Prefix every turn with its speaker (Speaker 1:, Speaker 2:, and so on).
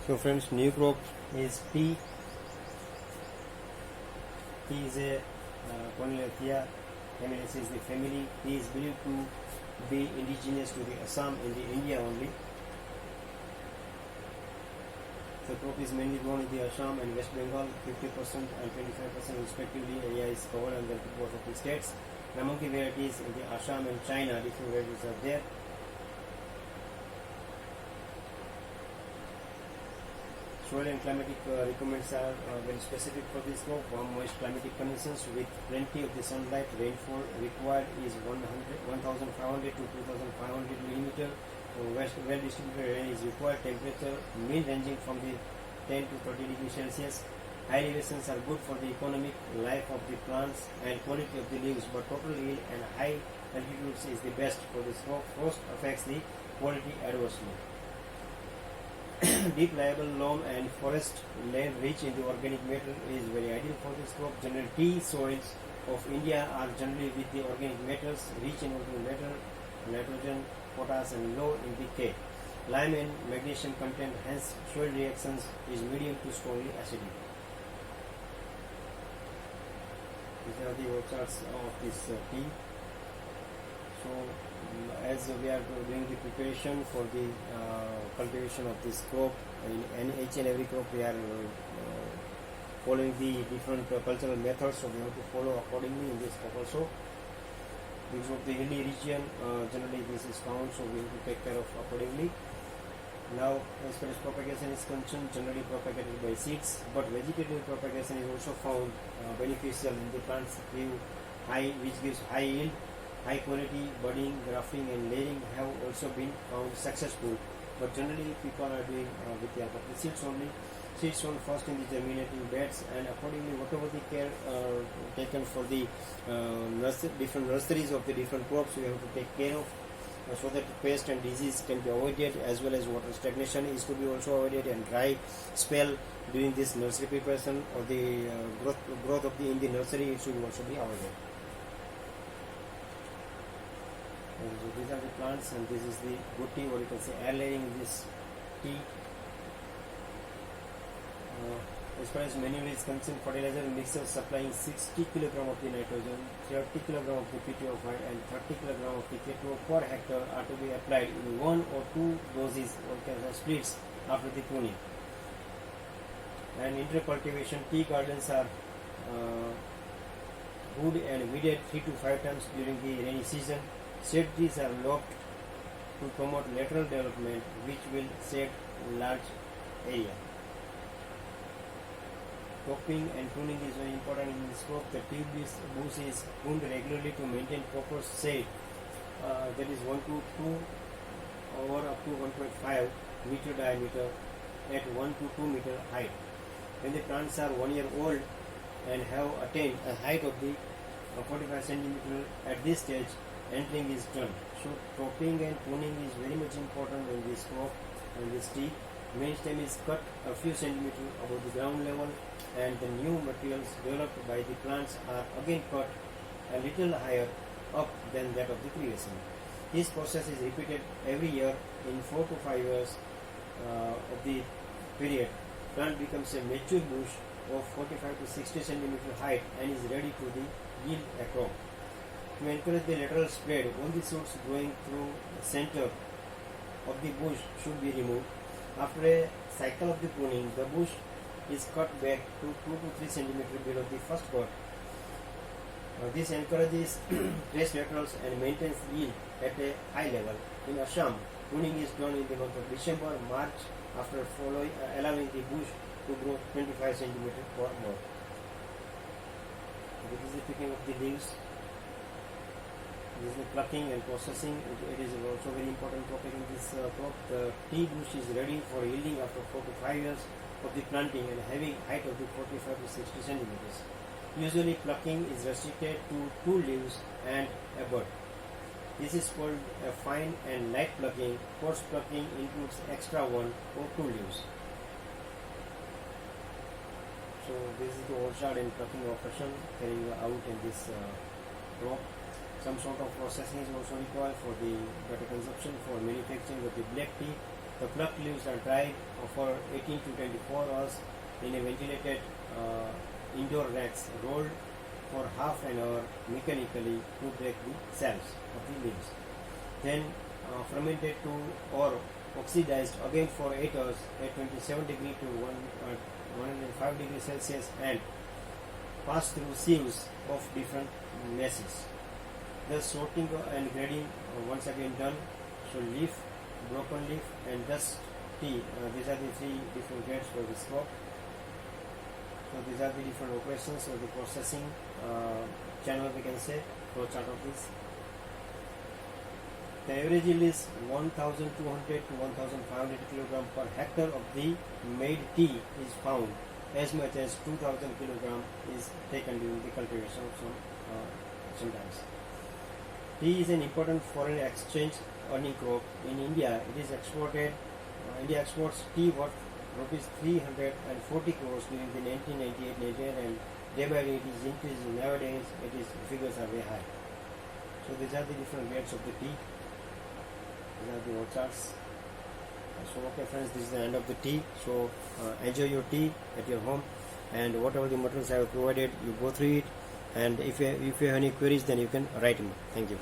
Speaker 1: So friends, new crop is tea. Tea is a Corneliaceae is the family. Tea is believed to be indigenous to the Assam in the India only. The crop is mainly grown in the Assam and West Bengal, 50% and 25% respectively. Area is covered under both of the states. And among the varieties in the Assam and China, different varieties are there. Soil and climatic requirements are very specific for this crop. Warm, moist climatic conditions with plenty of the sunlight. Rainfall required is 1,500 to 2,500 millimeter. Well distributed rain is required. Temperature mean ranging from the 10 to 30 degrees Celsius. High elevations are good for the economic life of the plants and quality of the leaves, but total yield and high altitudes is the best for this crop. Frost affects the quality adversely. Deep liable loam and forest land rich in the organic matter is very ideal for this crop. General tea soils of India are generally with the organic matters rich in organic matter, nitrogen, potash and low in the K. Lime and magnesium content, hence soil reactions is medium to strongly acidic. These are the orchards of this tea. So as we are doing the preparation for the cultivation of this crop, in each and every crop we are following the different cultural methods, so we have to follow accordingly in this crop also. Because of the hilly region, generally this is found, so we have to take care of accordingly. Now, as far as propagation is concerned, generally propagated by seeds, but vegetative propagation is also found beneficial in the plants which gives high yield. High quality budding, grafting and layering have also been found successful, but generally people are doing with the seeds only. Seeds sown first in the germinating beds, and accordingly whatever the care taken for the different nurseries of the different crops we have to take care of, so that pest and disease can be avoided, as well as water stagnation is to be also avoided, and dry spell during this nursery preparation or the growth of the in the nursery it should also be avoided. So these are the plants, and this is the good tea, or you can say air layering in this tea. As far as manure is concerned, fertilizer mixer supplying 60 kg of the nitrogen, 30 kg of the P2O5 and 30 kg of the K2O per hectare are to be applied in 1 or 2 doses or splits after the pruning. And inter-cultivation, tea gardens are wood and weeded 3 to 5 times during the rainy season. Shade trees are lopped to promote lateral development, which will shade large area. Topping and pruning is very important in this crop. The tea bush is pruned regularly to maintain proper shade. That is 1 to 2 or up to 1.5 meter diameter at 1 to 2 meter height. When the plants are 1 year old and have attained a height of the 45 centimeter, at this stage entering is done. So topping and pruning is very much important in this crop and this tea. Main stem is cut a few centimeters above the ground level, and the new materials developed by the plants are again cut a little higher up than that of the previous one. This process is repeated every year. In 4 to 5 years of the period, plant becomes a mature bush of 45 to 60 centimeter height and is ready to the yield a crop. To encourage the lateral spread, all the shoots growing through the center of the bush should be removed. After a cycle of the pruning, the bush is cut back to 2 to 3 cm below the first cut. This encourages fresh laterals and maintains yield at a high level. In Assam, pruning is done in the month of December, March, after allowing the bush to grow 25 cm or more. This is the picking of the leaves. This is the plucking and processing. It is also very important topic in this crop. The tea bush is ready for yielding after 4 to 5 years of the planting and having height of the 45 to 60 centimeters. Usually plucking is restricted to 2 leaves and a bud. This is called a fine and light plucking. Coarse plucking includes extra 1 or 2 leaves. So this is the orchard and plucking operation carried out in this crop. Some sort of processing is also required for the better consumption for manufacturing of the black tea The plucked leaves are dried for 18 to 24 hours in a ventilated indoor racks, rolled for half an hour mechanically to break the cells of the leaves. Then fermented to or oxidized again for 8 hours at 27 degree to 105 degrees Celsius and passed through sieves of different meshes. The sorting and grading once again done. So leaf, broken leaf and dust tea. These are the three different grades for the smoke. So these are the different operations of the processing channel, we can say, flow chart of this. The average yield is 1,200 to 1,500 kg per hectare of the made tea is found. As much as 2,000 kg is taken during the cultivation sometimes. Tea is an important foreign exchange earning crop. In India, it is exported. India exports tea worth rupees 340 crores during the 1998 and day by day it is increasing. Nowadays, figures are very high. So these are the different grades of the tea. These are the work charts. So okay friends, this is the end of the tea. So enjoy your tea at your home, and whatever the materials I have provided, you go through it, and if you have any queries, then you can write me. Thank you.